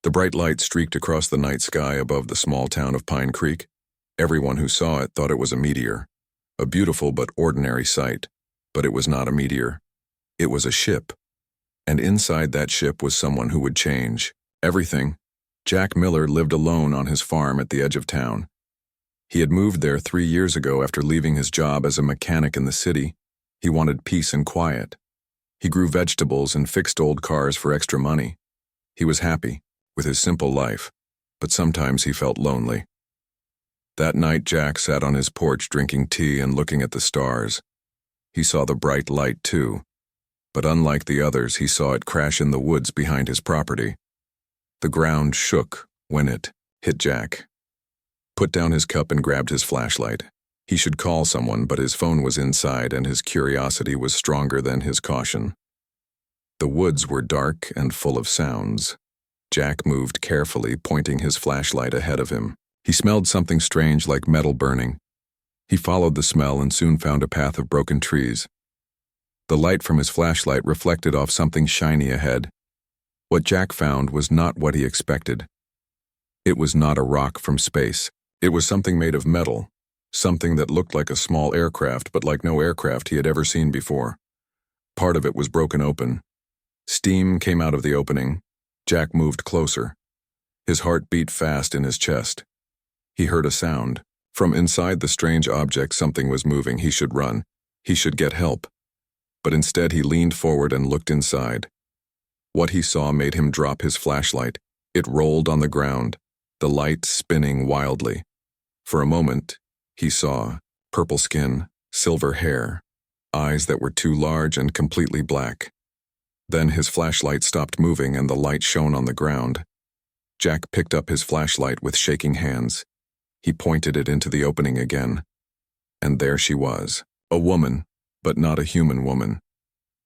The bright light streaked across the night sky above the small town of Pine Creek. Everyone who saw it thought it was a meteor, a beautiful but ordinary sight. But it was not a meteor. It was a ship. And inside that ship was someone who would change everything. Jack Miller lived alone on his farm at the edge of town. He had moved there 3 years ago after leaving his job as a mechanic in the city. He wanted peace and quiet. He grew vegetables and fixed old cars for extra money. He was happy with his simple life, but sometimes he felt lonely. That night, Jack sat on his porch drinking tea and looking at the stars. He saw the bright light too, but unlike the others, he saw it crash in the woods behind his property. The ground shook when it hit Jack. Put down his cup and grabbed his flashlight. He should call someone, but his phone was inside and his curiosity was stronger than his caution. The woods were dark and full of sounds. Jack moved carefully, pointing his flashlight ahead of him. He smelled something strange like metal burning. He followed the smell and soon found a path of broken trees. The light from his flashlight reflected off something shiny ahead. What Jack found was not what he expected. It was not a rock from space. It was something made of metal, something that looked like a small aircraft, but like no aircraft he had ever seen before. Part of it was broken open. Steam came out of the opening. Jack moved closer. His heart beat fast in his chest. He heard a sound. From inside the strange object, something was moving. He should run. He should get help. But instead he leaned forward and looked inside. What he saw made him drop his flashlight. It rolled on the ground, the light spinning wildly. For a moment, he saw purple skin, silver hair, eyes that were too large and completely black. Then his flashlight stopped moving and the light shone on the ground. Jack picked up his flashlight with shaking hands. He pointed it into the opening again. And there she was, a woman, but not a human woman.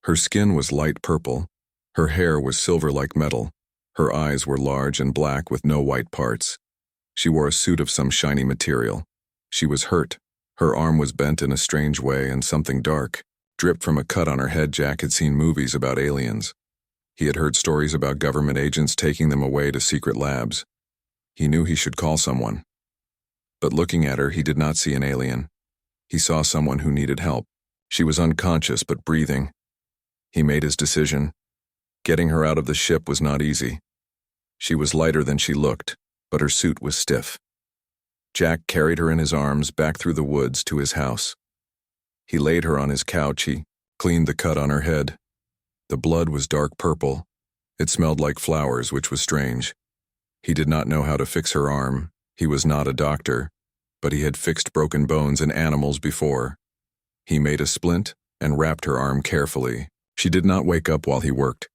Her skin was light purple. Her hair was silver like metal. Her eyes were large and black with no white parts. She wore a suit of some shiny material. She was hurt. Her arm was bent in a strange way and something dark dripped from a cut on her head. Jack had seen movies about aliens. He had heard stories about government agents taking them away to secret labs. He knew he should call someone. But looking at her, he did not see an alien. He saw someone who needed help. She was unconscious but breathing. He made his decision. Getting her out of the ship was not easy. She was lighter than she looked, but her suit was stiff. Jack carried her in his arms back through the woods to his house. He laid her on his couch. He cleaned the cut on her head. The blood was dark purple. It smelled like flowers, which was strange. He did not know how to fix her arm. He was not a doctor, but he had fixed broken bones in animals before. He made a splint and wrapped her arm carefully. She did not wake up while he worked.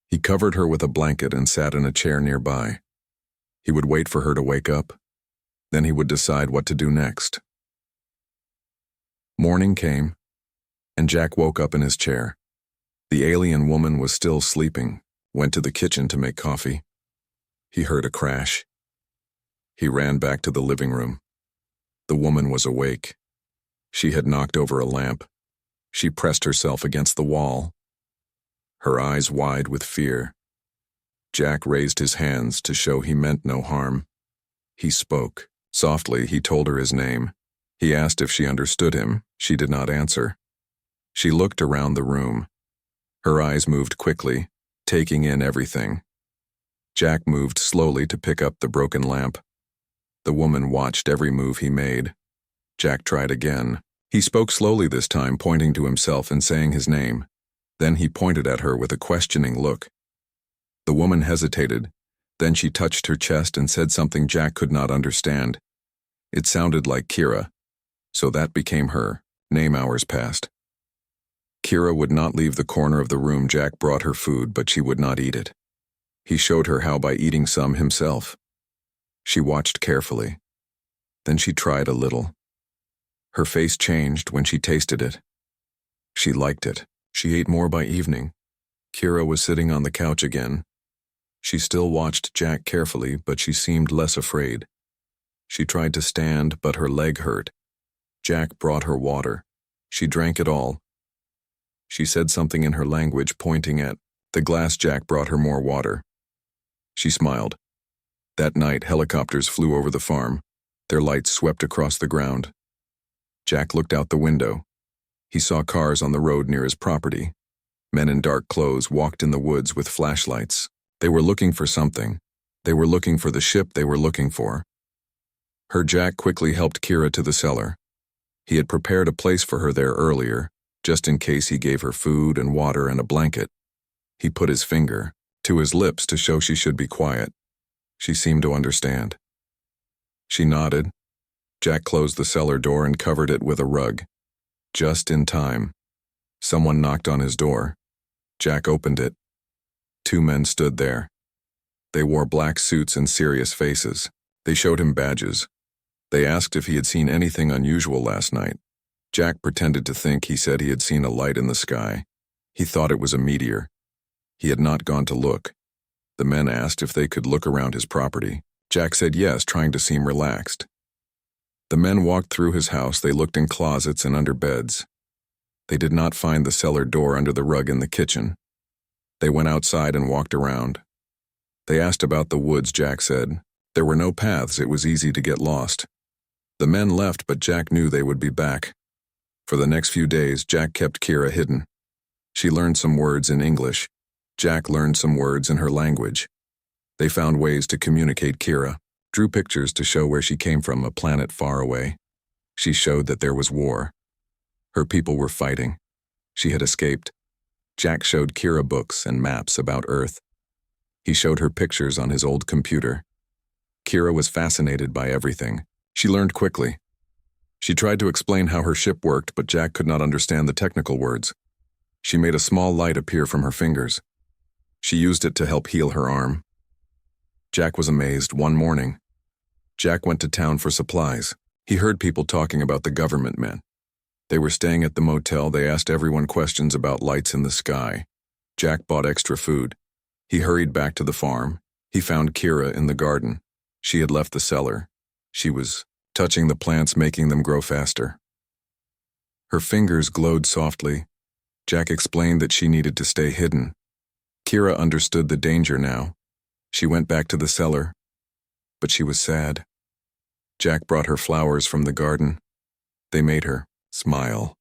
He covered her with a blanket and sat in a chair nearby. He would wait for her to wake up. Then he would decide what to do next. Morning came, and Jack woke up in his chair. The alien woman was still sleeping, went to the kitchen to make coffee. He heard a crash. He ran back to the living room. The woman was awake. She had knocked over a lamp. She pressed herself against the wall, her eyes wide with fear. Jack raised his hands to show he meant no harm. He spoke. Softly, he told her his name. He asked if she understood him. She did not answer. She looked around the room. Her eyes moved quickly, taking in everything. Jack moved slowly to pick up the broken lamp. The woman watched every move he made. Jack tried again. He spoke slowly this time, pointing to himself and saying his name. Then he pointed at her with a questioning look. The woman hesitated. Then she touched her chest and said something Jack could not understand. It sounded like Kira. So that became her name. Hours passed. Kira would not leave the corner of the room. Jack brought her food, but she would not eat it. He showed her how by eating some himself. She watched carefully. Then she tried a little. Her face changed when she tasted it. She liked it. She ate more by evening. Kira was sitting on the couch again. She still watched Jack carefully, but she seemed less afraid. She tried to stand, but her leg hurt. Jack brought her water. She drank it all. She said something in her language, pointing at the glass. Jack brought her more water. She smiled. That night, helicopters flew over the farm. Their lights swept across the ground. Jack looked out the window. He saw cars on the road near his property. Men in dark clothes walked in the woods with flashlights. They were looking for something. They were looking for the ship they were looking for. Jack quickly helped Kira to the cellar. He had prepared a place for her there earlier, just in case he gave her food and water and a blanket. He put his finger to his lips to show she should be quiet. She seemed to understand. She nodded. Jack closed the cellar door and covered it with a rug. Just in time. Someone knocked on his door. Jack opened it. 2 men stood there. They wore black suits and serious faces. They showed him badges. They asked if he had seen anything unusual last night. Jack pretended to think he said he had seen a light in the sky. He thought it was a meteor. He had not gone to look. The men asked if they could look around his property. Jack said yes, trying to seem relaxed. The men walked through his house. They looked in closets and under beds. They did not find the cellar door under the rug in the kitchen. They went outside and walked around. They asked about the woods, Jack said. There were no paths, it was easy to get lost. The men left, but Jack knew they would be back. For the next few days, Jack kept Kira hidden. She learned some words in English. Jack learned some words in her language. They found ways to communicate. Kira drew pictures to show where she came from, a planet far away. She showed that there was war. Her people were fighting. She had escaped. Jack showed Kira books and maps about Earth. He showed her pictures on his old computer. Kira was fascinated by everything. She learned quickly. She tried to explain how her ship worked, but Jack could not understand the technical words. She made a small light appear from her fingers. She used it to help heal her arm. Jack was amazed. One morning, Jack went to town for supplies. He heard people talking about the government men. They were staying at the motel. They asked everyone questions about lights in the sky. Jack bought extra food. He hurried back to the farm. He found Kira in the garden. She had left the cellar. She was touching the plants, making them grow faster. Her fingers glowed softly. Jack explained that she needed to stay hidden. Kira understood the danger now. She went back to the cellar, but she was sad. Jack brought her flowers from the garden. They made her smile.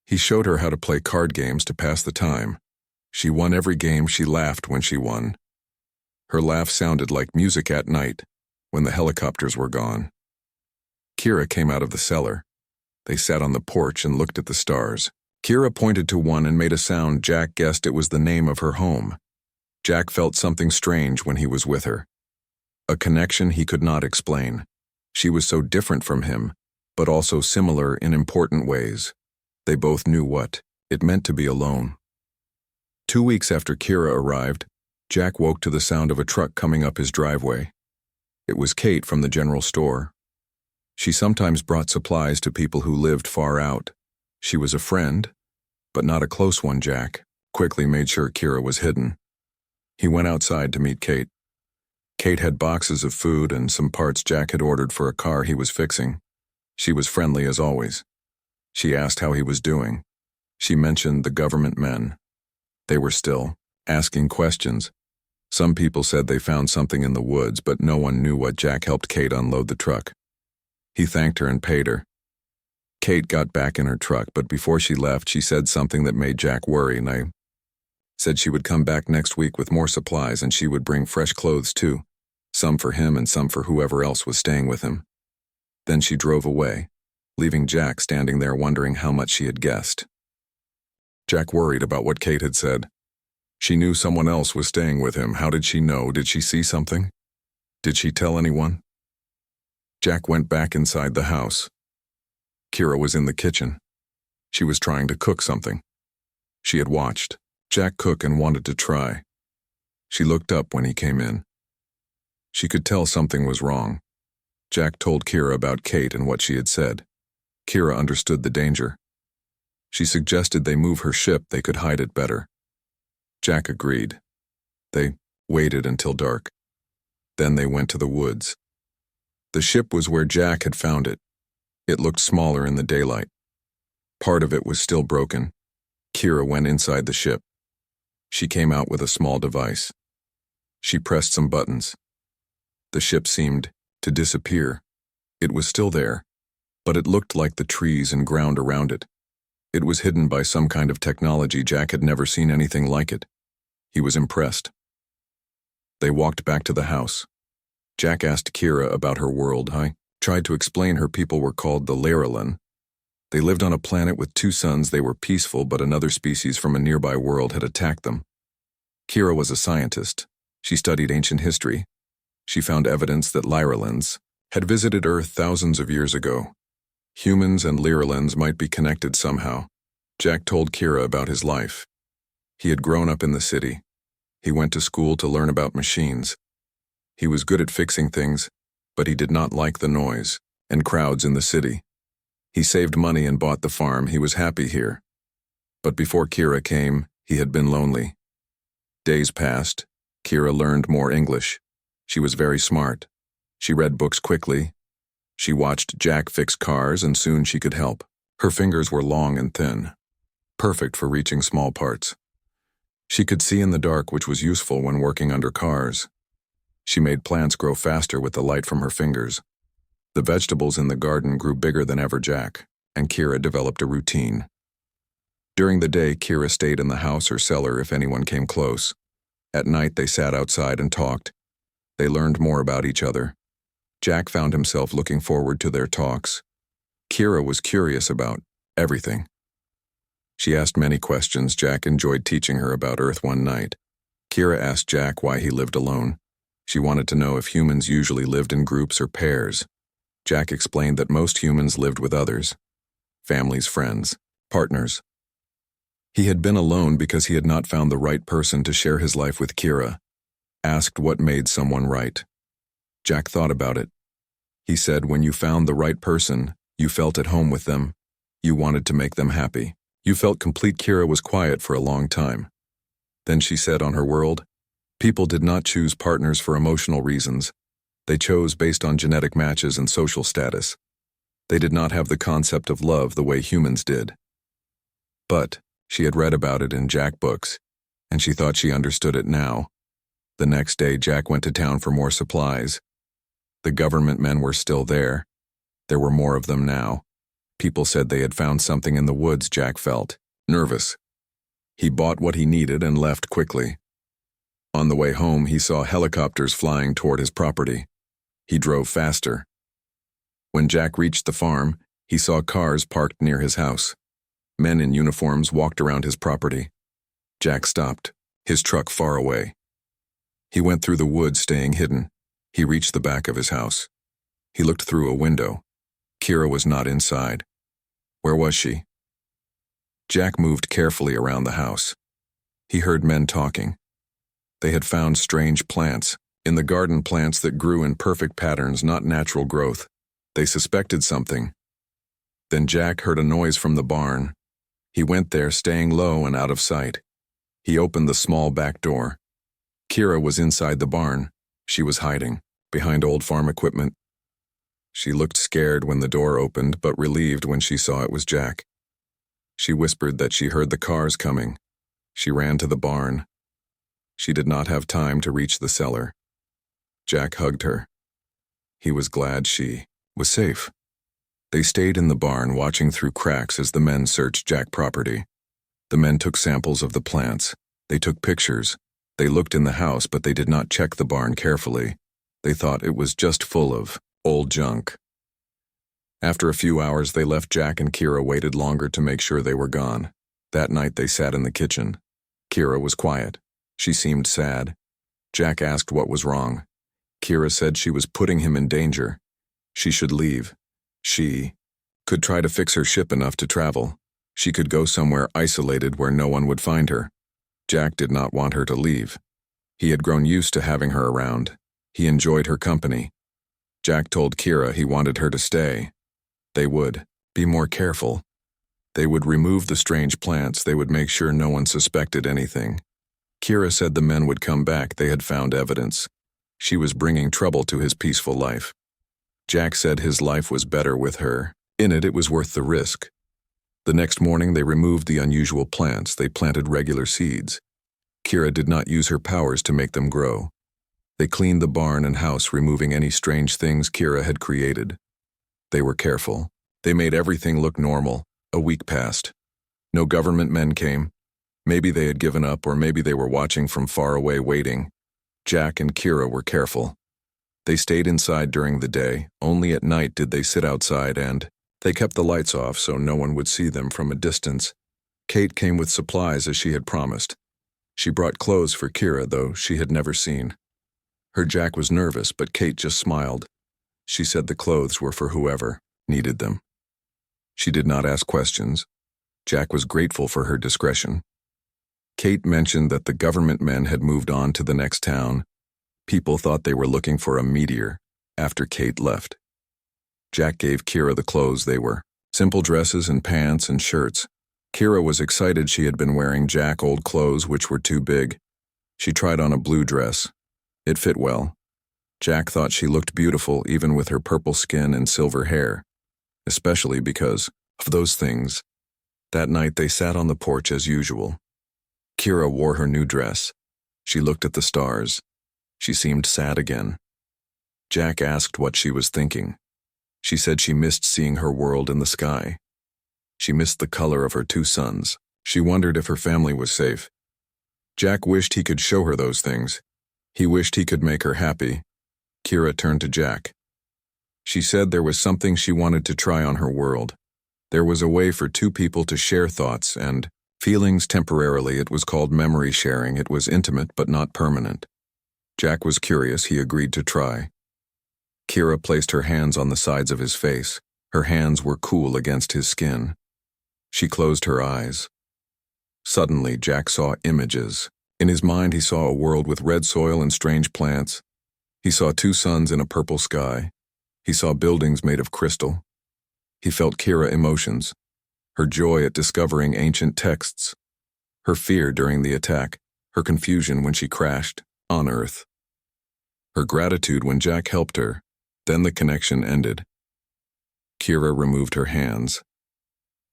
He showed her how to play card games to pass the time. She won every game. She laughed when she won. Her laugh sounded like music at night, when the helicopters were gone. Kira came out of the cellar. They sat on the porch and looked at the stars. Kira pointed to one and made a sound. Jack guessed it was the name of her home. Jack felt something strange when he was with her. A connection he could not explain. She was so different from him, but also similar in important ways. They both knew what it meant to be alone. 2 weeks after Kira arrived, Jack woke to the sound of a truck coming up his driveway. It was Kate from the general store. She sometimes brought supplies to people who lived far out. She was a friend, but not a close one. Jack quickly made sure Kira was hidden. He went outside to meet Kate. Kate had boxes of food and some parts Jack had ordered for a car he was fixing. She was friendly as always. She asked how he was doing. She mentioned the government men. They were still asking questions. Some people said they found something in the woods, but no one knew what. Jack helped Kate unload the truck. He thanked her and paid her. Kate got back in her truck, but before she left, she said something that made Jack worry, and I said she would come back next week with more supplies and she would bring fresh clothes too, some for him and some for whoever else was staying with him. Then she drove away, leaving Jack standing there wondering how much she had guessed. Jack worried about what Kate had said. She knew someone else was staying with him. How did she know? Did she see something? Did she tell anyone? Jack went back inside the house. Kira was in the kitchen. She was trying to cook something. She had watched Jack cook and wanted to try. She looked up when he came in. She could tell something was wrong. Jack told Kira about Kate and what she had said. Kira understood the danger. She suggested they move her ship. They could hide it better. Jack agreed. They waited until dark. Then they went to the woods. The ship was where Jack had found it. It looked smaller in the daylight. Part of it was still broken. Kira went inside the ship. She came out with a small device. She pressed some buttons. The ship seemed to disappear. It was still there, but it looked like the trees and ground around it. It was hidden by some kind of technology. Jack had never seen anything like it. He was impressed. They walked back to the house. Jack asked Kira about her world. I tried to explain her people were called the Laralan. They lived on a planet with 2 suns. They were peaceful, but another species from a nearby world had attacked them. Kira was a scientist. She studied ancient history. She found evidence that Lyralans had visited Earth thousands of years ago. Humans and Lyralans might be connected somehow. Jack told Kira about his life. He had grown up in the city. He went to school to learn about machines. He was good at fixing things, but he did not like the noise and crowds in the city. He saved money and bought the farm. He was happy here. But before Kira came, he had been lonely. Days passed. Kira learned more English. She was very smart. She read books quickly. She watched Jack fix cars, and soon she could help. Her fingers were long and thin, perfect for reaching small parts. She could see in the dark, which was useful when working under cars. She made plants grow faster with the light from her fingers. The vegetables in the garden grew bigger than ever. Jack and Kira developed a routine. During the day, Kira stayed in the house or cellar if anyone came close. At night, they sat outside and talked. They learned more about each other. Jack found himself looking forward to their talks. Kira was curious about everything. She asked many questions. Jack enjoyed teaching her about Earth. One night, Kira asked Jack why he lived alone. She wanted to know if humans usually lived in groups or pairs. Jack explained that most humans lived with others, families, friends, partners. He had been alone because he had not found the right person to share his life with. Kira asked what made someone right. Jack thought about it. He said, when you found the right person, you felt at home with them. You wanted to make them happy. You felt complete. Kira was quiet for a long time. Then she said, on her world, people did not choose partners for emotional reasons. They chose based on genetic matches and social status. They did not have the concept of love the way humans did. But she had read about it in Jack books, and she thought she understood it now. The next day, Jack went to town for more supplies. The government men were still there. There were more of them now. People said they had found something in the woods. Jack felt nervous. He bought what he needed and left quickly. On the way home, he saw helicopters flying toward his property. He drove faster. When Jack reached the farm, he saw cars parked near his house. Men in uniforms walked around his property. Jack stopped, his truck far away. He went through the woods, staying hidden. He reached the back of his house. He looked through a window. Kira was not inside. Where was she? Jack moved carefully around the house. He heard men talking. They had found strange plants in the garden, plants that grew in perfect patterns, not natural growth. They suspected something. Then Jack heard a noise from the barn. He went there, staying low and out of sight. He opened the small back door. Kira was inside the barn. She was hiding behind old farm equipment. She looked scared when the door opened, but relieved when she saw it was Jack. She whispered that she heard the cars coming. She ran to the barn. She did not have time to reach the cellar. Jack hugged her. He was glad she was safe. They stayed in the barn, watching through cracks as the men searched Jack's property. The men took samples of the plants. They took pictures. They looked in the house, but they did not check the barn carefully. They thought it was just full of old junk. After a few hours, they left. Jack and Kira waited longer to make sure they were gone. That night, they sat in the kitchen. Kira was quiet. She seemed sad. Jack asked what was wrong. Kira said she was putting him in danger. She should leave. She could try to fix her ship enough to travel. She could go somewhere isolated where no one would find her. Jack did not want her to leave. He had grown used to having her around. He enjoyed her company. Jack told Kira he wanted her to stay. They would be more careful. They would remove the strange plants. They would make sure no one suspected anything. Kira said the men would come back. They had found evidence. She was bringing trouble to his peaceful life. Jack said his life was better with her. In it, it was worth the risk. The next morning, they removed the unusual plants. They planted regular seeds. Kira did not use her powers to make them grow. They cleaned the barn and house, removing any strange things Kira had created. They were careful. They made everything look normal. A week passed. No government men came. Maybe they had given up, or maybe they were watching from far away waiting. Jack and Kira were careful. They stayed inside during the day. Only at night did they sit outside, and they kept the lights off so no one would see them from a distance. Kate came with supplies as she had promised. She brought clothes for Kira, though she had never seen. Her Jack was nervous, but Kate just smiled. She said the clothes were for whoever needed them. She did not ask questions. Jack was grateful for her discretion. Kate mentioned that the government men had moved on to the next town. People thought they were looking for a meteor after Kate left. Jack gave Kira the clothes they were, simple dresses and pants and shirts. Kira was excited. She had been wearing Jack old clothes which were too big. She tried on a blue dress. It fit well. Jack thought she looked beautiful even with her purple skin and silver hair, especially because of those things. That night they sat on the porch as usual. Kira wore her new dress. She looked at the stars. She seemed sad again. Jack asked what she was thinking. She said she missed seeing her world in the sky. She missed the color of her two suns. She wondered if her family was safe. Jack wished he could show her those things. He wished he could make her happy. Kira turned to Jack. She said there was something she wanted to try on her world. There was a way for two people to share thoughts and feelings temporarily. It was called memory sharing. It was intimate but not permanent. Jack was curious. He agreed to try. Kira placed her hands on the sides of his face. Her hands were cool against his skin. She closed her eyes. Suddenly, Jack saw images. In his mind, he saw a world with red soil and strange plants. He saw two suns in a purple sky. He saw buildings made of crystal. He felt Kira's emotions, her joy at discovering ancient texts, her fear during the attack, her confusion when she crashed on Earth, her gratitude when Jack helped her. Then the connection ended. Kira removed her hands.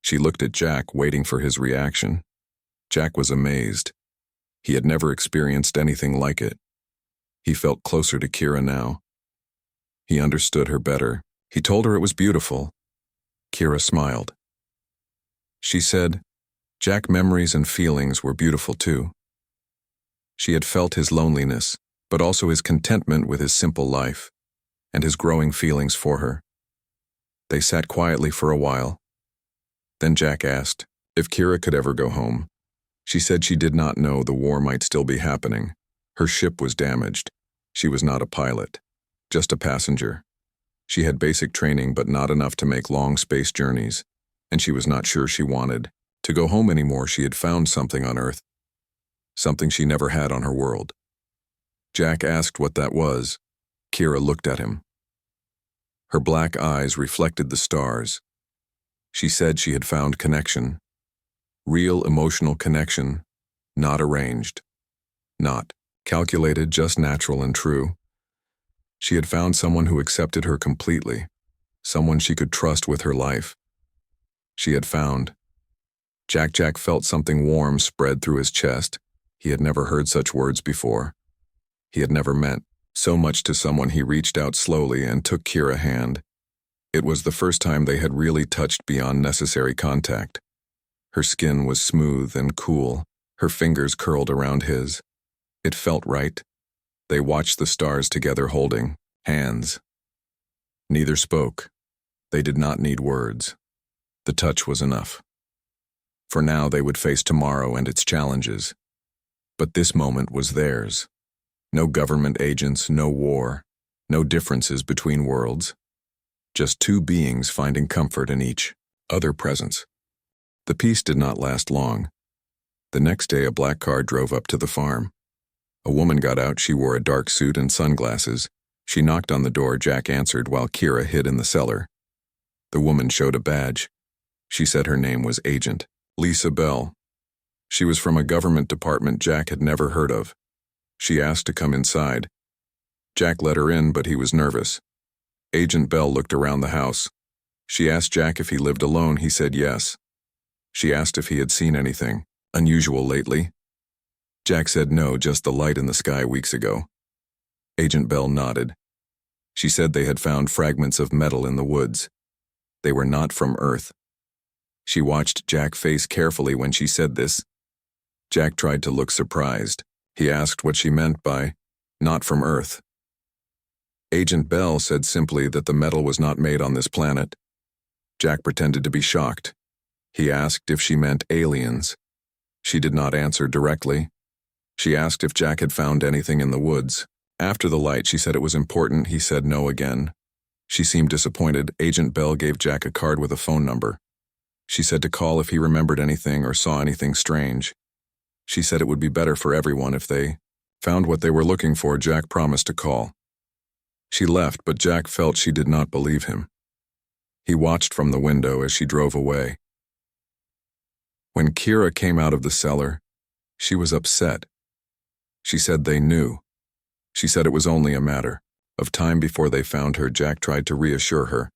She looked at Jack, waiting for his reaction. Jack was amazed. He had never experienced anything like it. He felt closer to Kira now. He understood her better. He told her it was beautiful. Kira smiled. She said, Jack's memories and feelings were beautiful too. She had felt his loneliness, but also his contentment with his simple life, and his growing feelings for her. They sat quietly for a while. Then Jack asked if Kira could ever go home. She said she did not know. The war might still be happening. Her ship was damaged. She was not a pilot, just a passenger. She had basic training but not enough to make long space journeys, and she was not sure she wanted to go home anymore. She had found something on Earth, something she never had on her world. Jack asked what that was. Kira looked at him. Her black eyes reflected the stars. She said she had found connection. Real emotional connection, not arranged, not calculated, just natural and true. She had found someone who accepted her completely, someone she could trust with her life. She had found. Jack felt something warm spread through his chest. He had never heard such words before. He had never meant so much to someone. He reached out slowly and took Kira's hand. It was the first time they had really touched beyond necessary contact. Her skin was smooth and cool, her fingers curled around his. It felt right. They watched the stars together, holding hands. Neither spoke. They did not need words. The touch was enough. For now they would face tomorrow and its challenges. But this moment was theirs. No government agents, no war, no differences between worlds. Just two beings finding comfort in each other's presence. The peace did not last long. The next day a black car drove up to the farm. A woman got out. She wore a dark suit and sunglasses. She knocked on the door. Jack answered while Kira hid in the cellar. The woman showed a badge. She said her name was Agent Lisa Bell. She was from a government department Jack had never heard of. She asked to come inside. Jack let her in, but he was nervous. Agent Bell looked around the house. She asked Jack if he lived alone. He said yes. She asked if he had seen anything unusual lately. Jack said no, just the light in the sky weeks ago. Agent Bell nodded. She said they had found fragments of metal in the woods. They were not from Earth. She watched Jack's face carefully when she said this. Jack tried to look surprised. He asked what she meant by, "not from Earth." Agent Bell said simply that the metal was not made on this planet. Jack pretended to be shocked. He asked if she meant aliens. She did not answer directly. She asked if Jack had found anything in the woods. After the light, she said it was important. He said no again. She seemed disappointed. Agent Bell gave Jack a card with a phone number. She said to call if he remembered anything or saw anything strange. She said it would be better for everyone if they found what they were looking for. Jack promised to call. She left, but Jack felt she did not believe him. He watched from the window as she drove away. When Kira came out of the cellar, she was upset. She said they knew. She said it was only a matter of time before they found her. Jack tried to reassure her.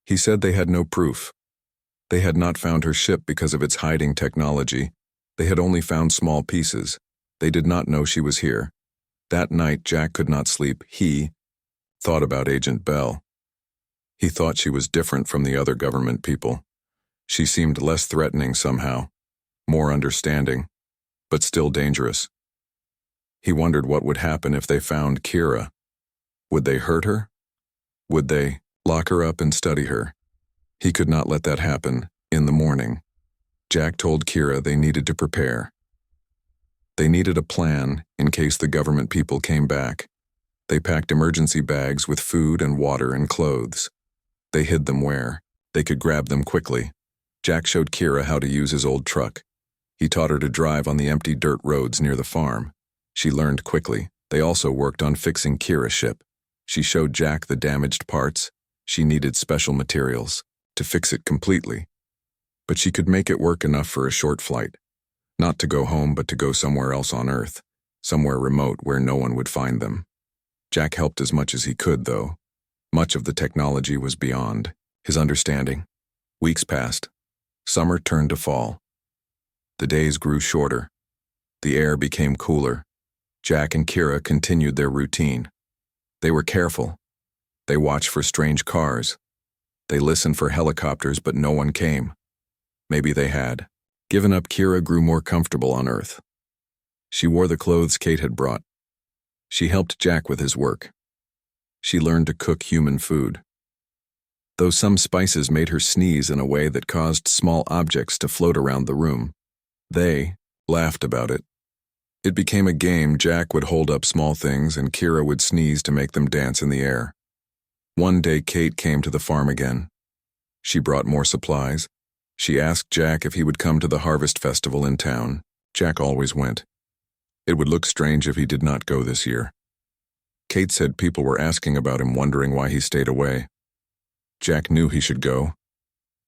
He said they had no proof. They had not found her ship because of its hiding technology. They had only found small pieces. They did not know she was here. That night, Jack could not sleep. He thought about Agent Bell. He thought she was different from the other government people. She seemed less threatening somehow, more understanding, but still dangerous. He wondered what would happen if they found Kira. Would they hurt her? Would they lock her up and study her? He could not let that happen. In the morning, Jack told Kira they needed to prepare. They needed a plan in case the government people came back. They packed emergency bags with food and water and clothes. They hid them where they could grab them quickly. Jack showed Kira how to use his old truck. He taught her to drive on the empty dirt roads near the farm. She learned quickly. They also worked on fixing Kira's ship. She showed Jack the damaged parts. She needed special materials to fix it completely. But she could make it work enough for a short flight. Not to go home, but to go somewhere else on Earth, somewhere remote where no one would find them. Jack helped as much as he could, though. Much of the technology was beyond his understanding. Weeks passed. Summer turned to fall. The days grew shorter. The air became cooler. Jack and Kira continued their routine. They were careful. They watched for strange cars. They listened for helicopters, but no one came. Maybe they had given up. Kira grew more comfortable on Earth. She wore the clothes Kate had brought. She helped Jack with his work. She learned to cook human food. Though some spices made her sneeze in a way that caused small objects to float around the room, they laughed about it. It became a game. Jack would hold up small things and Kira would sneeze to make them dance in the air. One day Kate came to the farm again. She brought more supplies. She asked Jack if he would come to the harvest festival in town. Jack always went. It would look strange if he did not go this year. Kate said people were asking about him, wondering why he stayed away. Jack knew he should go,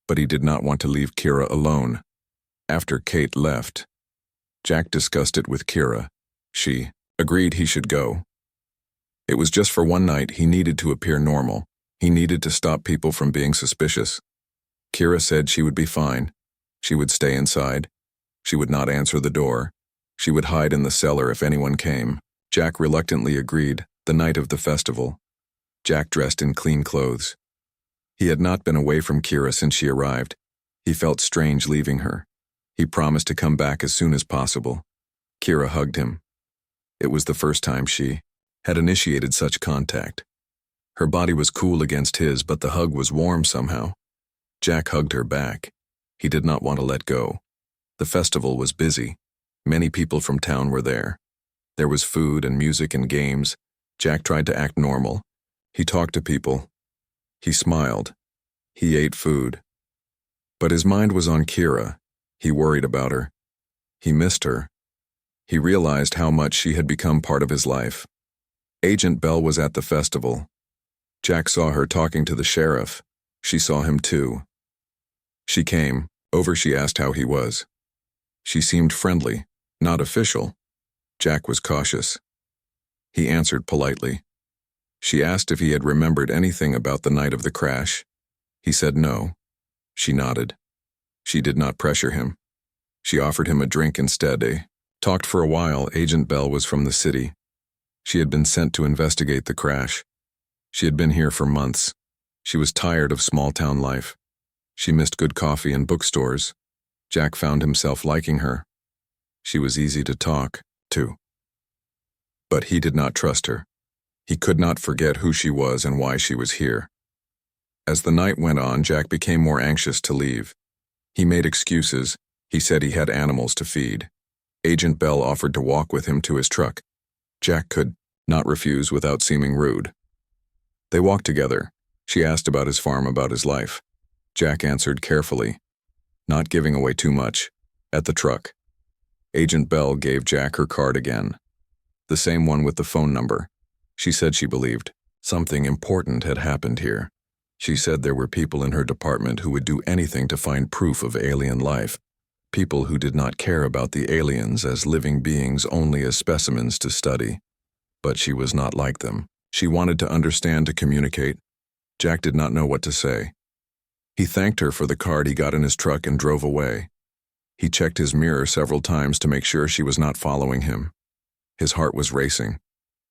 but he did not want to leave Kira alone. After Kate left, Jack discussed it with Kira. She agreed he should go. It was just for one night. He needed to appear normal. He needed to stop people from being suspicious. Kira said she would be fine. She would stay inside. She would not answer the door. She would hide in the cellar if anyone came. Jack reluctantly agreed. The night of the festival, Jack dressed in clean clothes. He had not been away from Kira since she arrived. He felt strange leaving her. He promised to come back as soon as possible. Kira hugged him. It was the first time she had initiated such contact. Her body was cool against his, but the hug was warm somehow. Jack hugged her back. He did not want to let go. The festival was busy. Many people from town were there. There was food and music and games. Jack tried to act normal. He talked to people. He smiled. He ate food. But his mind was on Kira. He worried about her. He missed her. He realized how much she had become part of his life. Agent Bell was at the festival. Jack saw her talking to the sheriff. She saw him too. She came over. She asked how he was. She seemed friendly, not official. Jack was cautious. He answered politely. She asked if he had remembered anything about the night of the crash. He said no. She nodded. She did not pressure him. She offered him a drink instead. They talked for a while. Agent Bell was from the city. She had been sent to investigate the crash. She had been here for months. She was tired of small-town life. She missed good coffee and bookstores. Jack found himself liking her. She was easy to talk to. But he did not trust her. He could not forget who she was and why she was here. As the night went on, Jack became more anxious to leave. He made excuses. He said he had animals to feed. Agent Bell offered to walk with him to his truck. Jack could not refuse without seeming rude. They walked together. She asked about his farm, about his life. Jack answered carefully, not giving away too much, at the truck. Agent Bell gave Jack her card again, the same one with the phone number. She said she believed something important had happened here. She said there were people in her department who would do anything to find proof of alien life, people who did not care about the aliens as living beings, only as specimens to study. But she was not like them. She wanted to understand, to communicate. Jack did not know what to say. He thanked her for the card he got in his truck and drove away. He checked his mirror several times to make sure she was not following him. His heart was racing.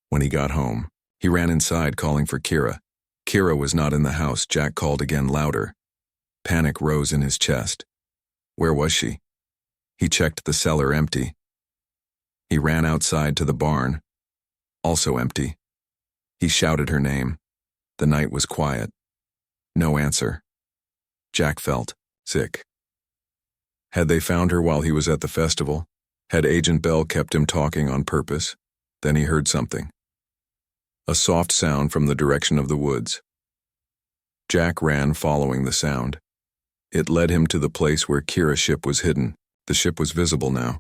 When he got home, he ran inside calling for Kira. Kira was not in the house. Jack called again, louder. Panic rose in his chest. Where was she? He checked the cellar, empty. He ran outside to the barn, also empty. He shouted her name. The night was quiet. No answer. Jack felt sick. Had they found her while he was at the festival? Had Agent Bell kept him talking on purpose? Then he heard something. A soft sound from the direction of the woods. Jack ran, following the sound. It led him to the place where Kira's ship was hidden. The ship was visible now.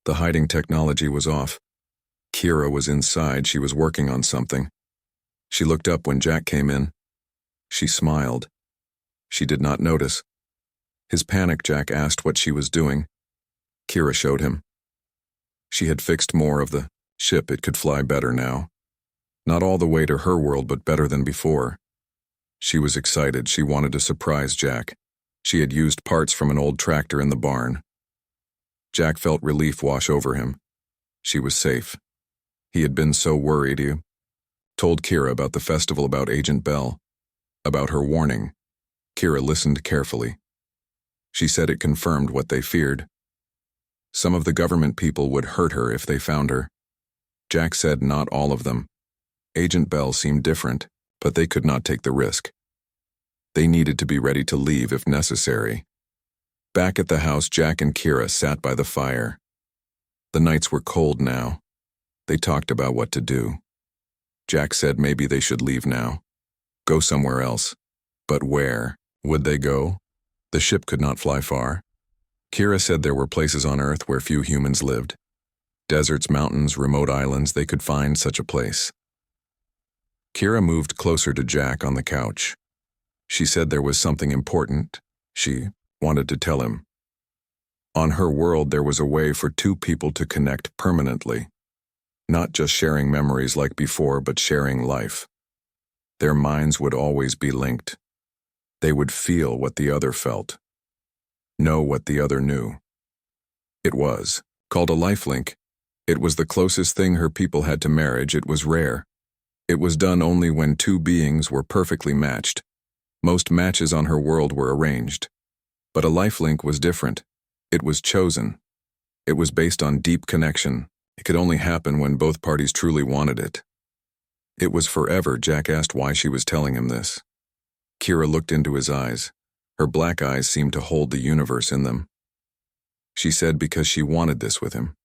The hiding technology was off. Kira was inside. She was working on something. She looked up when Jack came in. She smiled. She did not notice. His panic, Jack asked what she was doing. Kira showed him. She had fixed more of the ship. It could fly better now. Not all the way to her world, but better than before. She was excited. She wanted to surprise Jack. She had used parts from an old tractor in the barn. Jack felt relief wash over him. She was safe. He had been so worried. He told Kira about the festival, about Agent Bell, about her warning. Kira listened carefully. She said it confirmed what they feared. Some of the government people would hurt her if they found her. Jack said not all of them. Agent Bell seemed different, but they could not take the risk. They needed to be ready to leave if necessary. Back at the house, Jack and Kira sat by the fire. The nights were cold now. They talked about what to do. Jack said maybe they should leave now. Go somewhere else. But where would they go? The ship could not fly far. Kira said there were places on Earth where few humans lived. Deserts, mountains, remote islands, they could find such a place. Kira moved closer to Jack on the couch. She said there was something important she wanted to tell him. On her world, there was a way for two people to connect permanently. Not just sharing memories like before, but sharing life. Their minds would always be linked. They would feel what the other felt. Know what the other knew. It was called a lifelink. It was the closest thing her people had to marriage. It was rare. It was done only when two beings were perfectly matched. Most matches on her world were arranged. But a lifelink was different. It was chosen. It was based on deep connection. It could only happen when both parties truly wanted it. It was forever. Jack asked why she was telling him this. Kira looked into his eyes. Her black eyes seemed to hold the universe in them. She said because she wanted this with him.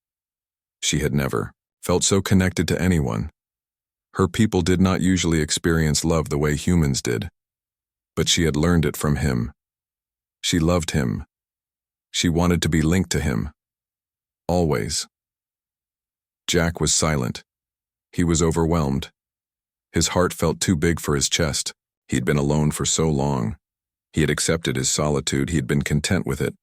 She had never felt so connected to anyone. Her people did not usually experience love the way humans did. But she had learned it from him. She loved him. She wanted to be linked to him. Always. Jack was silent. He was overwhelmed. His heart felt too big for his chest. He'd been alone for so long. He had accepted his solitude. He had been content with it.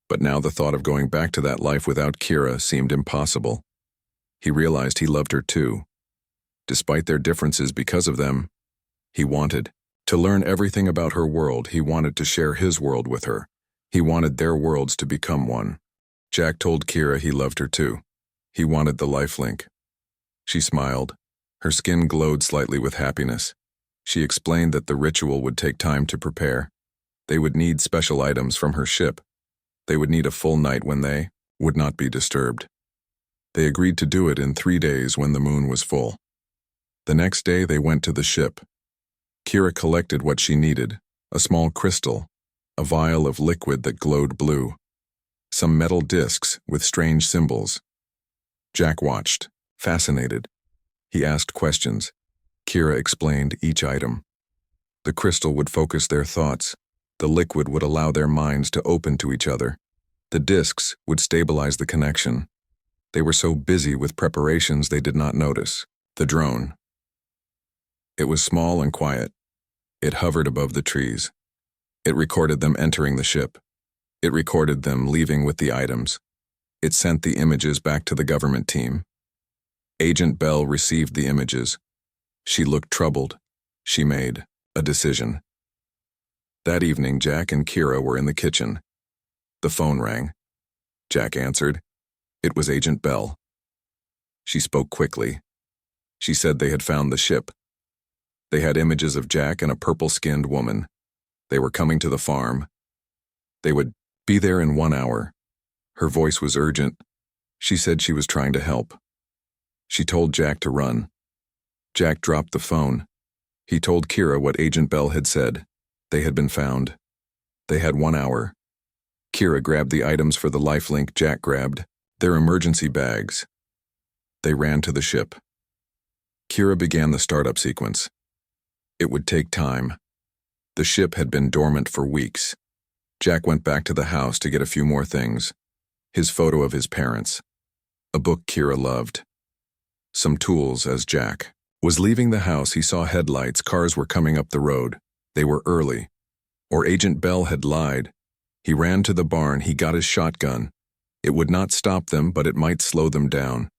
But now the thought of going back to that life without Kira seemed impossible. He realized he loved her too. Despite their differences, because of them, he wanted to learn everything about her world. He wanted to share his world with her. He wanted their worlds to become one. Jack told Kira he loved her too. He wanted the lifelink. She smiled. Her skin glowed slightly with happiness. She explained that the ritual would take time to prepare. They would need special items from her ship. They would need a full night when they would not be disturbed. They agreed to do it in 3 days when the moon was full. The next day they went to the ship. Kira collected what she needed, a small crystal, a vial of liquid that glowed blue, some metal discs with strange symbols. Jack watched, fascinated. He asked questions. Kira explained each item. The crystal would focus their thoughts. The liquid would allow their minds to open to each other. The discs would stabilize the connection. They were so busy with preparations they did not notice. The drone. It was small and quiet. It hovered above the trees. It recorded them entering the ship. It recorded them leaving with the items. It sent the images back to the government team. Agent Bell received the images. She looked troubled. She made a decision. That evening, Jack and Kira were in the kitchen. The phone rang. Jack answered. It was Agent Bell. She spoke quickly. She said they had found the ship. They had images of Jack and a purple-skinned woman. They were coming to the farm. They would be there in 1 hour. Her voice was urgent. She said she was trying to help. She told Jack to run. Jack dropped the phone. He told Kira what Agent Bell had said. They had been found. They had 1 hour. Kira grabbed the items for the lifelink Jack grabbed, their emergency bags. They ran to the ship. Kira began the startup sequence. It would take time. The ship had been dormant for weeks. Jack went back to the house to get a few more things. His photo of his parents. A book Kira loved. Some tools as Jack was leaving the house. He saw headlights. Cars were coming up the road. They were early. Or Agent Bell had lied. He ran to the barn. He got his shotgun. It would not stop them, but it might slow them down.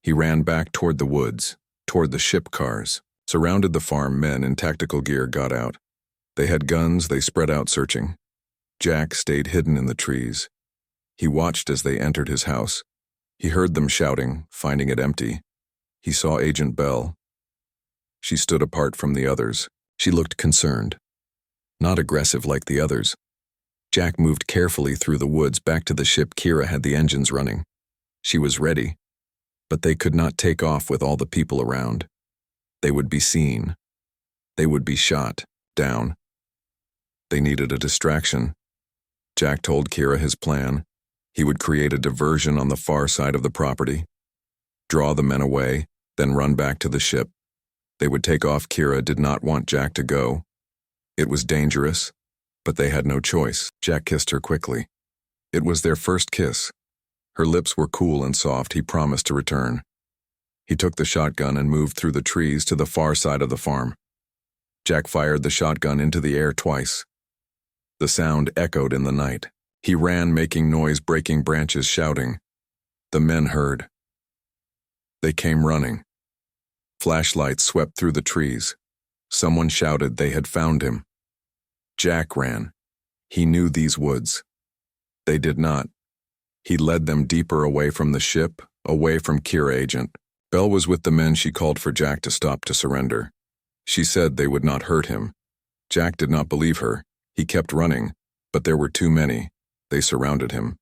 He ran back toward the woods, toward the ship cars. Surrounded the farm, men in tactical gear got out. They had guns. They spread out searching. Jack stayed hidden in the trees. He watched as they entered his house. He heard them shouting, finding it empty. He saw Agent Bell. She stood apart from the others. She looked concerned. Not aggressive like the others. Jack moved carefully through the woods back to the ship. Kira had the engines running. She was ready. But they could not take off with all the people around. They would be seen. They would be shot down. They needed a distraction. Jack told Kira his plan. He would create a diversion on the far side of the property, draw the men away, then run back to the ship. They would take off. Kira did not want Jack to go. It was dangerous, but they had no choice. Jack kissed her quickly. It was their first kiss. Her lips were cool and soft. He promised to return. He took the shotgun and moved through the trees to the far side of the farm. Jack fired the shotgun into the air twice. The sound echoed in the night. He ran, making noise, breaking branches, shouting. The men heard. They came running. Flashlights swept through the trees. Someone shouted they had found him. Jack ran. He knew these woods. They did not. He led them deeper away from the ship, away from Kira. Agent Bell was with the men. She called for Jack to stop, to surrender. She said they would not hurt him. Jack did not believe her. He kept running, but there were too many. They surrounded him.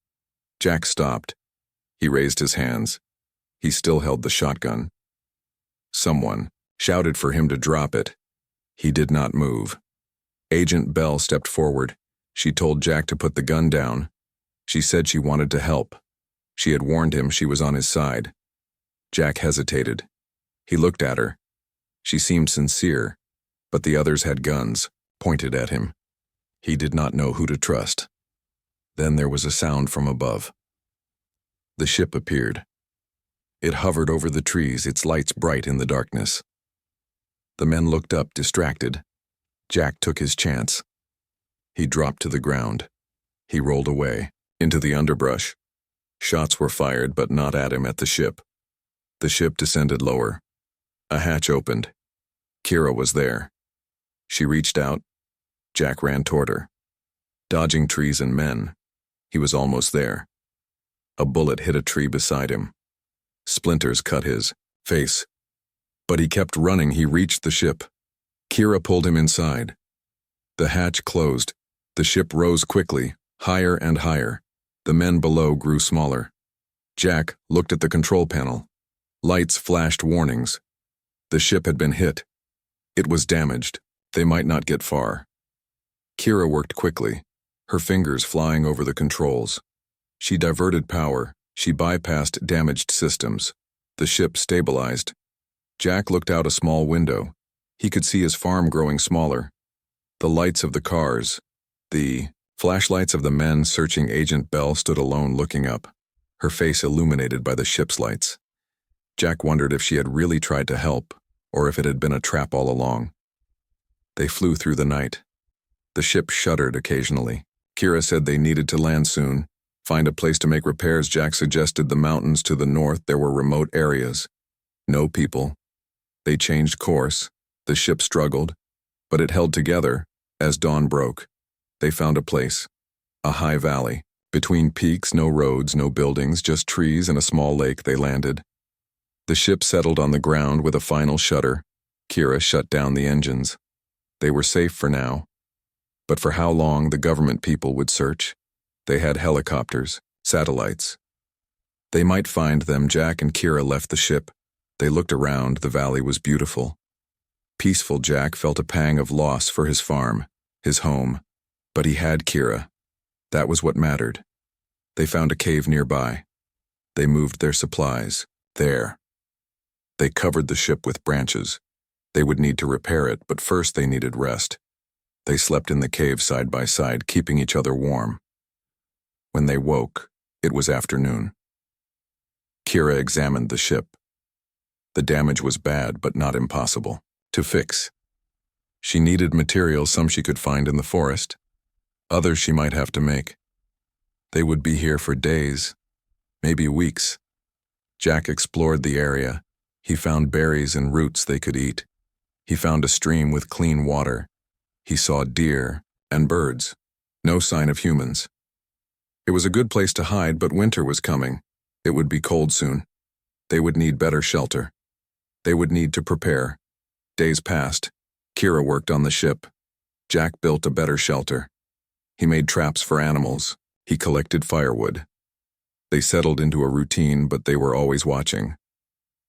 Jack stopped. He raised his hands. He still held the shotgun. Someone shouted for him to drop it. He did not move. Agent Bell stepped forward. She told Jack to put the gun down. She said she wanted to help. She had warned him she was on his side. Jack hesitated. He looked at her. She seemed sincere, but the others had guns, pointed at him. He did not know who to trust. Then there was a sound from above. The ship appeared. It hovered over the trees, its lights bright in the darkness. The men looked up, distracted. Jack took his chance. He dropped to the ground. He rolled away, into the underbrush. Shots were fired, but not at him, at the ship. The ship descended lower. A hatch opened. Kira was there. She reached out. Jack ran toward her. Dodging trees and men. He was almost there. A bullet hit a tree beside him. Splinters cut his face. But he kept running. He reached the ship. Kira pulled him inside. The hatch closed. The ship rose quickly, higher and higher. The men below grew smaller. Jack looked at the control panel. Lights flashed warnings. The ship had been hit. It was damaged. They might not get far. Kira worked quickly, her fingers flying over the controls. She diverted power. She bypassed damaged systems. The ship stabilized. Jack looked out a small window. He could see his farm growing smaller. The lights of the cars, the flashlights of the men searching Agent Bell stood alone looking up, her face illuminated by the ship's lights. Jack wondered if she had really tried to help, or if it had been a trap all along. They flew through the night. The ship shuddered occasionally. Kira said they needed to land soon, find a place to make repairs. Jack suggested the mountains to the north. There were remote areas. No people. They changed course. The ship struggled, but it held together. As dawn broke, they found a place. A high valley. Between peaks, no roads, no buildings, just trees and a small lake. They landed. The ship settled on the ground with a final shudder. Kira shut down the engines. They were safe for now. But for how long the government people would search? They had helicopters, satellites. They might find them. Jack and Kira left the ship. They looked around. The valley was beautiful. Peaceful. Jack felt a pang of loss for his farm, his home. But he had Kira. That was what mattered. They found a cave nearby. They moved their supplies. There. They covered the ship with branches. They would need to repair it, but first they needed rest. They slept in the cave side by side, keeping each other warm. When they woke, it was afternoon. Kira examined the ship. The damage was bad, but not impossible to fix. She needed materials, some she could find in the forest, others she might have to make. They would be here for days, maybe weeks. Jack explored the area. He found berries and roots they could eat. He found a stream with clean water. He saw deer and birds. No sign of humans. It was a good place to hide, but winter was coming. It would be cold soon. They would need better shelter. They would need to prepare. Days passed. Kira worked on the ship. Jack built a better shelter. He made traps for animals. He collected firewood. They settled into a routine, but they were always watching.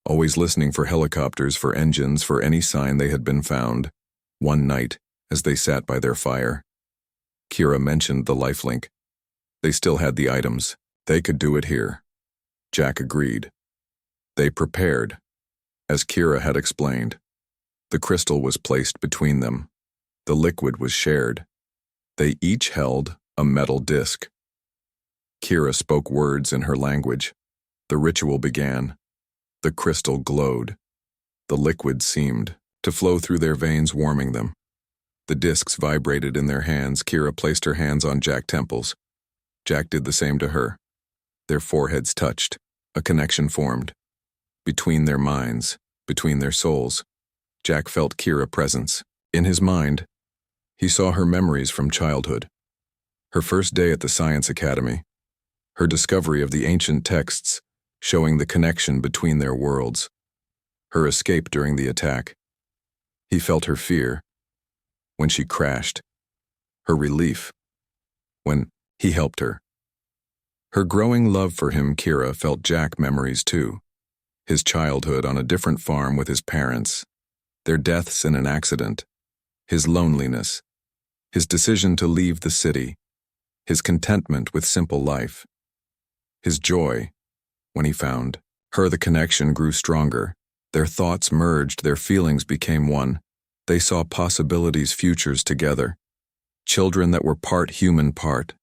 Always listening for helicopters, for engines, for any sign they had been found. One night, as they sat by their fire, Kira mentioned the lifelink. They still had the items. They could do it here. Jack agreed. They prepared. As Kira had explained, the crystal was placed between them. The liquid was shared. They each held a metal disc. Kira spoke words in her language. The ritual began. The crystal glowed. The liquid seemed to flow through their veins, warming them. The discs vibrated in their hands. Kira placed her hands on Jack's temples. Jack did the same to her. Their foreheads touched. A connection formed. Between their minds, between their souls, Jack felt Kira's presence. In his mind, he saw her memories from childhood. Her first day at the Science Academy. Her discovery of the ancient texts showing the connection between their worlds. Her escape during the attack. He felt her fear when she crashed. Her relief when he helped her. Her growing love for him. Kira felt Jack's memories too. His childhood on a different farm with his parents. Their deaths in an accident. His loneliness. His decision to leave the city. His contentment with simple life. His joy when he found her. The connection grew stronger. Their thoughts merged. Their feelings became one. They saw possibilities, futures together. Children that were part human, part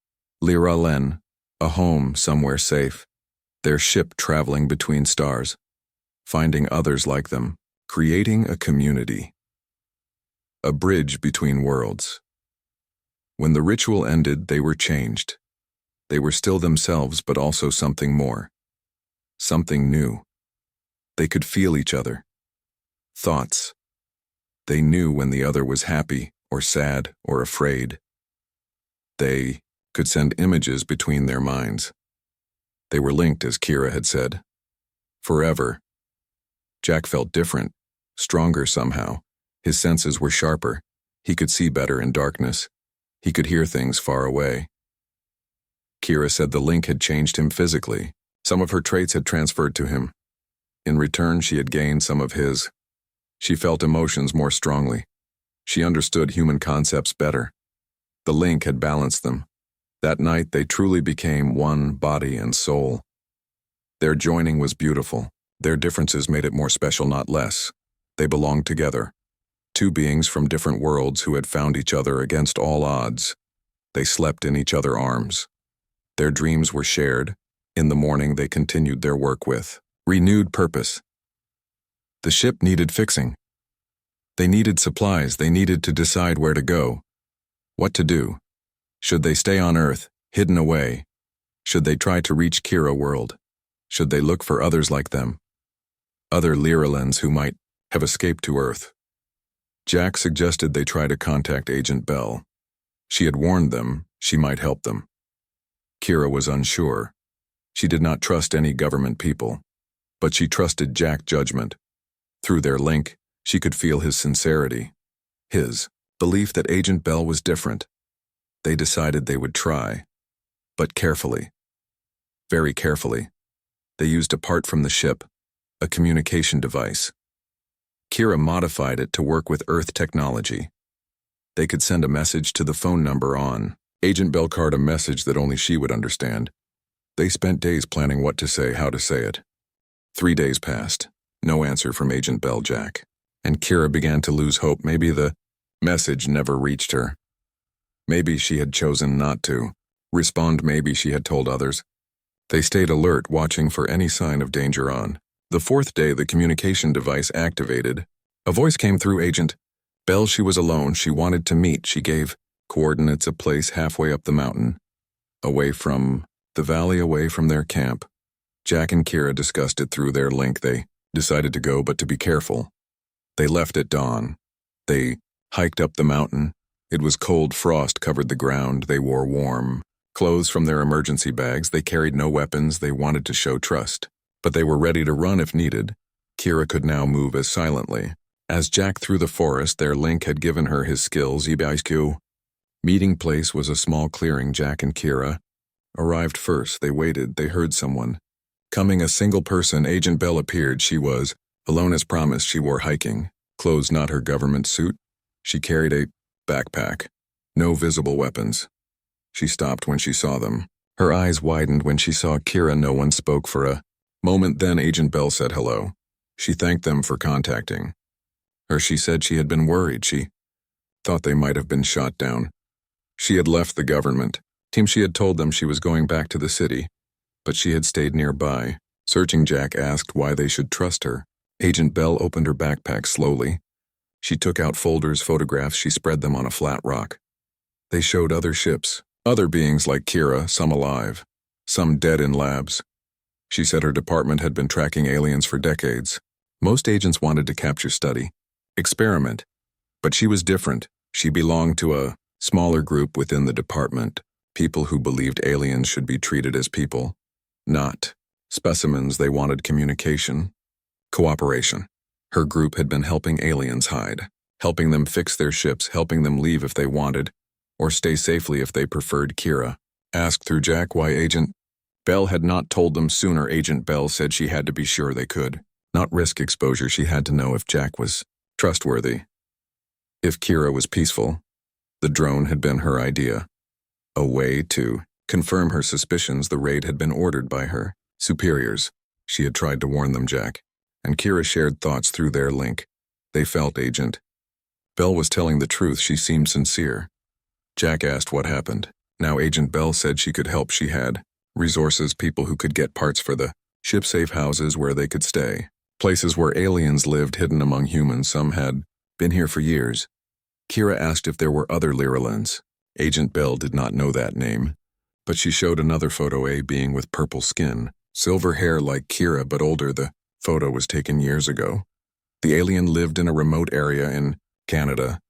Lira Len, a home somewhere safe. Their ship traveling between stars. Finding others like them. Creating a community. A bridge between worlds. When the ritual ended, they were changed. They were still themselves, but also something more. Something new. They could feel each other. Thoughts. They knew when the other was happy, or sad, or afraid. They could send images between their minds. They were linked, as Kira had said. Forever. Jack felt different, stronger somehow. His senses were sharper. He could see better in darkness. He could hear things far away. Kira said the link had changed him physically. Some of her traits had transferred to him. In return, she had gained some of his. She felt emotions more strongly. She understood human concepts better. The link had balanced them. That night, they truly became one body and soul. Their joining was beautiful. Their differences made it more special, not less. They belonged together. Two beings from different worlds who had found each other against all odds. They slept in each other's arms. Their dreams were shared. In the morning, they continued their work with renewed purpose. The ship needed fixing. They needed supplies. They needed to decide where to go. What to do. Should they stay on Earth, hidden away? Should they try to reach Kira world? Should they look for others like them? Other Lyralans who might have escaped to Earth. Jack suggested they try to contact Agent Bell. She had warned them she might help them. Kira was unsure. She did not trust any government people, but she trusted Jack's judgment. Through their link, she could feel his sincerity, his belief that Agent Bell was different. They decided they would try, but carefully. Very carefully. They used a part from the ship, a communication device. Kira modified it to work with Earth technology. They could send a message to the phone number on. Agent Bell card a message that only she would understand. They spent days planning what to say, how to say it. 3 days passed. No answer from Agent Bell Jack. And Kira began to lose hope. Maybe the message never reached her. Maybe she had chosen not to respond. Maybe she had told others. They stayed alert, watching for any sign of danger on. The 4th day, the communication device activated. A voice came through Agent Bell. She was alone. She wanted to meet. She gave coordinates, a place halfway up the mountain, away from the valley, away from their camp. Jack and Kira discussed it through their link. They decided to go, but to be careful. They left at dawn. They hiked up the mountain. It was cold. Frost covered the ground. They wore warm clothes from their emergency bags. They carried no weapons. They wanted to show trust, but they were ready to run if needed. Kira could now move as silently. As Jack through the forest, their link had given her his skills. HFY meeting place was a small clearing. Jack and Kira arrived first. They waited. They heard someone coming. A single person. Agent Bell appeared. She was alone as promised. She wore hiking clothes, not her government suit. She carried a backpack. No visible weapons. She stopped when she saw them. Her eyes widened when she saw Kira. No one spoke for a moment. Then Agent Bell said hello. She thanked them for contacting her. She said she had been worried. She thought they might have been shot down. She had left the government team. She had told them she was going back to the city, but she had stayed nearby, searching. Jack asked why they should trust her. Agent Bell opened her backpack slowly. She took out folders, photographs. She spread them on a flat rock. They showed other ships, other beings like Kira, some alive, some dead in labs. She said her department had been tracking aliens for decades. Most agents wanted to capture, study, experiment, but she was different. She belonged to a smaller group within the department, people who believed aliens should be treated as people, not specimens. They wanted communication, cooperation. Her group had been helping aliens hide, helping them fix their ships, helping them leave if they wanted, or stay safely if they preferred. Kira asked through Jack why Agent Bell had not told them sooner. Agent Bell said she had to be sure they could not risk exposure. She had to know if Jack was trustworthy, if Kira was peaceful. The drone had been her idea, a way to confirm her suspicions. The raid had been ordered by her superiors. She had tried to warn them. Jack and Kira shared thoughts through their link. They felt Agent Bell was telling the truth. She seemed sincere. Jack asked what happened. Now Agent Bell said she could help. She had resources, people who could get parts for the ship, safe houses where they could stay, places where aliens lived hidden among humans. Some had been here for years. Kira asked if there were other Lyralans. Agent Bell did not know that name, but she showed another photo. A being with purple skin, silver hair like Kira but older. The photo was taken years ago. The alien lived in a remote area in Canada,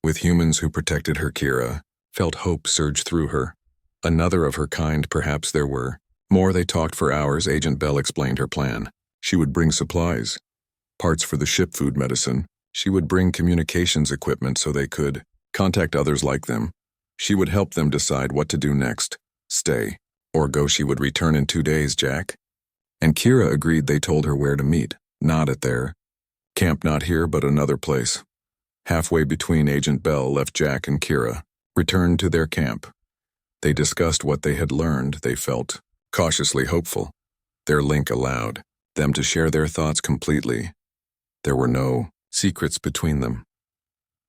with humans who protected her. Kira felt hope surge through her. Another of her kind. Perhaps there were more. They talked for hours. Agent Bell explained her plan. She would bring supplies, parts for the ship food medicine. She would bring communications equipment so they could contact others like them. She would help them decide what to do next, stay, or go. She would return in 2 days, Jack. And Kira agreed. They told her where to meet, not at their camp, not here, but another place. Halfway between, Agent Bell left Jack and Kira, returned to their camp. They discussed what they had learned. They felt cautiously hopeful. Their link allowed them to share their thoughts completely. There were no secrets between them.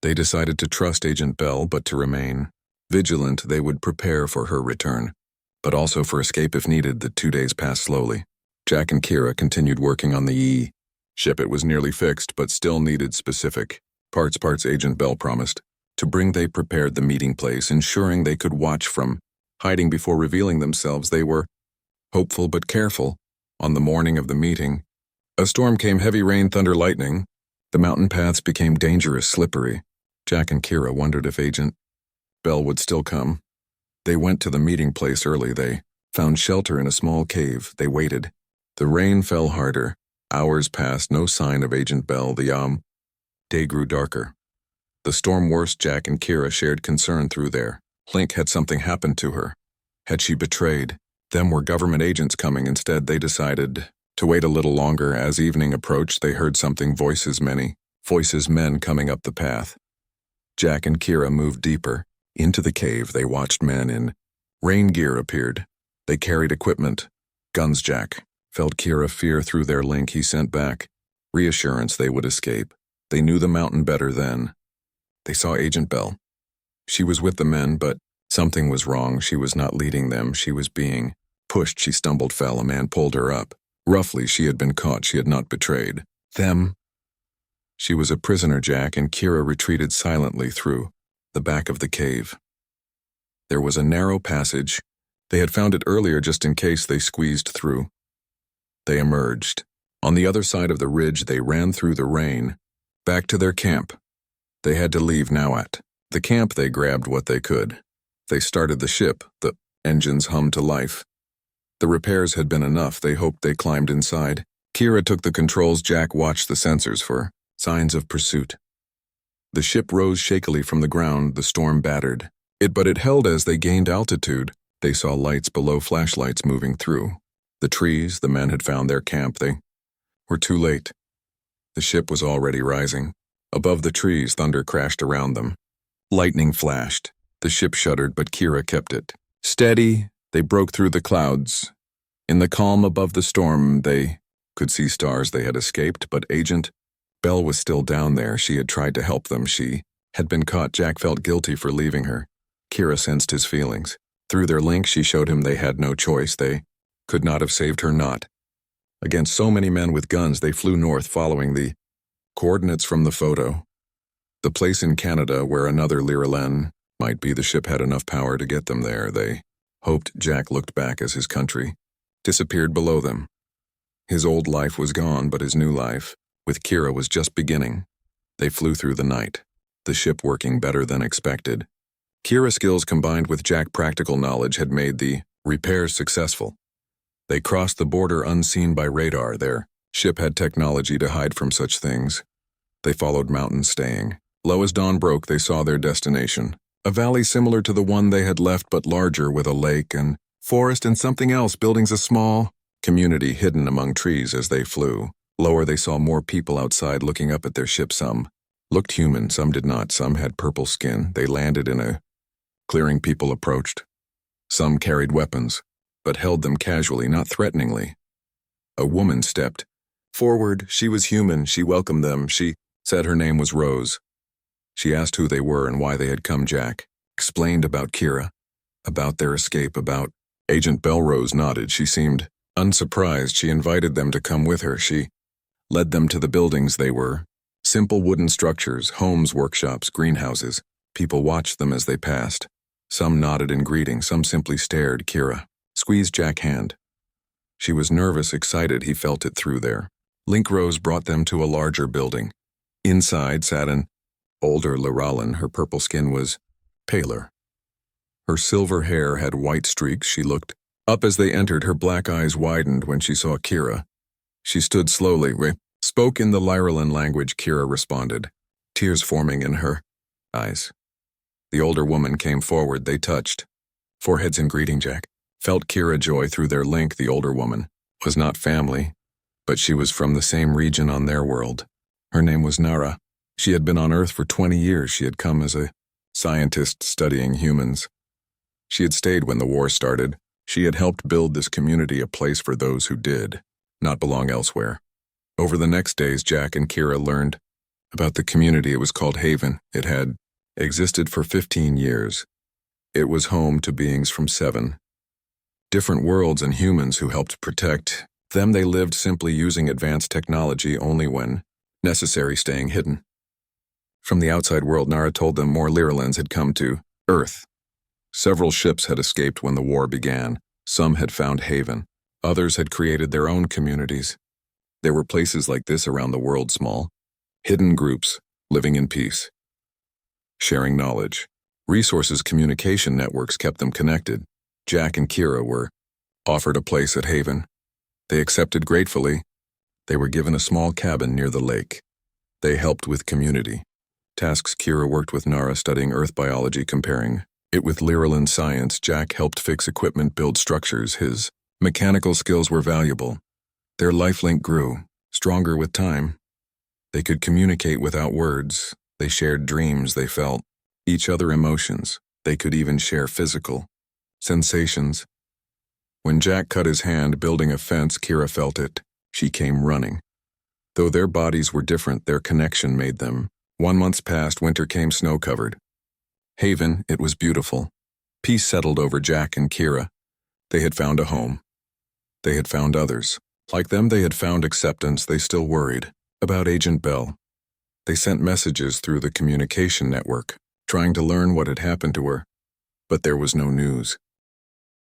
They decided to trust Agent Bell, but to remain vigilant. They would prepare for her return, but also for escape if needed. The 2 days passed slowly. Jack and Kira continued working on the ship. It was nearly fixed, but still needed specific parts. Agent Bell promised to bring. They prepared the meeting place, ensuring they could watch from hiding before revealing themselves. They were hopeful but careful. On the morning of the meeting, a storm came. Heavy rain, thunder, lightning. The mountain paths became dangerous, slippery. Jack and Kira wondered if Agent Bell would still come. They went to the meeting place early. They found shelter in a small cave. They waited. The rain fell harder. Hours passed, no sign of Agent Bell. The day grew darker. The storm worse. Jack and Kira shared concern through their link. Had something happened to her? Had she betrayed them? Were government agents coming? Instead, they decided to wait a little longer. As evening approached, they heard something. Many voices, men coming up the path. Jack and Kira moved deeper into the cave. They watched. Men in rain gear appeared. They carried equipment, guns. Jack felt Kira fear through their link. He sent back reassurance they would escape. They knew the mountain better then. They saw Agent Bell. She was with the men, but something was wrong. She was not leading them. She was being pushed. She stumbled, fell. A man pulled her up. Roughly, she had been caught. She had not betrayed them. She was a prisoner. Jack and Kira retreated silently through the back of the cave. There was a narrow passage. They had found it earlier just in case. They squeezed through. They emerged. On the other side of the ridge, they ran through the rain, back to their camp. They had to leave now. At the camp, they grabbed what they could. They started the ship. The engines hummed to life. The repairs had been enough. They hoped. They climbed inside. Kira took the controls. Jack watched the sensors for signs of pursuit. The ship rose shakily from the ground. The storm battered it, but it held. As they gained altitude, they saw lights below, flashlights moving through the trees. The men had found their camp. They were too late. The ship was already rising. Above the trees, thunder crashed around them. Lightning flashed. The ship shuddered, but Kira kept it steady. They broke through the clouds. In the calm above the storm, they could see stars. They had escaped, but Agent Bell was still down there. She had tried to help them. She had been caught. Jack felt guilty for leaving her. Kira sensed his feelings. Through their link, she showed him they had no choice. They could not have saved her. Not against so many men with guns. They flew north, following the coordinates from the photo. The place in Canada where another Liralen might be. The ship had enough power to get them there. They hoped. Jack looked back as his country disappeared below them. His old life was gone, but his new life with Kira was just beginning. They flew through the night, the ship working better than expected. Kira's skills combined with Jack's practical knowledge had made the repairs successful. They crossed the border unseen by radar. Their ship had technology to hide from such things. They followed mountains, staying low. As dawn broke, they saw their destination. A valley similar to the one they had left, but larger, with a lake and forest and something else. Buildings. A small community hidden among trees. As they flew lower, they saw more people outside looking up at their ship. Some looked human, some did not. Some had purple skin. They landed in a clearing. People approached. Some carried weapons, but held them casually, not threateningly. A woman stepped forward. She was human. She welcomed them. She said her name was Rose. She asked who they were and why they had come. Jack explained about Kira, about their escape, about Agent Bell. Rose nodded. She seemed unsurprised. She invited them to come with her. She led them to the buildings. They were simple wooden structures, homes, workshops, greenhouses. People watched them as they passed. Some nodded in greeting, some simply stared. Kira squeezed Jack's hand. She was nervous, excited. He felt it through there. Link. Rose brought them to a larger building. Inside sat an older Liralan. Her purple skin was paler. Her silver hair had white streaks. She looked up as they entered. Her black eyes widened when she saw Kira. She stood slowly, Spoke in the Lyralan language, Kira responded, tears forming in her eyes. The older woman came forward, they touched. Foreheads in greeting. Jack felt Kira joy through their link. The older woman was not family, but she was from the same region on their world. Her name was Nara. She had been on Earth for 20 years. She had come as a scientist studying humans. She had stayed when the war started. She had helped build this community, a place for those who did not belong elsewhere. Over the next days, Jack and Kira learned about the community. It was called Haven. It had existed for 15 years. It was home to beings from 7 different worlds and humans who helped protect them. They lived simply using advanced technology only when necessary, staying hidden. From the outside world, Nara told them more Lyralans had come to Earth. Several ships had escaped when the war began. Some had found haven. Others had created their own communities. There were places like this around the world, small, hidden groups living in peace, sharing knowledge. Resources, communication networks kept them connected. Jack and Kira were offered a place at Haven. They accepted gratefully. They were given a small cabin near the lake. They helped with community tasks. Kira worked with Nara studying Earth biology, comparing it with Lyralan science. Jack helped fix equipment, build structures. His mechanical skills were valuable. Their lifelink grew stronger with time. They could communicate without words. They shared dreams. They felt each other emotions. They could even share physical sensations. When Jack cut his hand building a fence, Kira felt it. She came running. Though their bodies were different, their connection made them. 1 month passed, winter came, snow-covered. Haven, it was beautiful. Peace settled over Jack and Kira. They had found a home. They had found others. Like them, they had found acceptance. They still worried about Agent Bell. They sent messages through the communication network, trying to learn what had happened to her. But there was no news.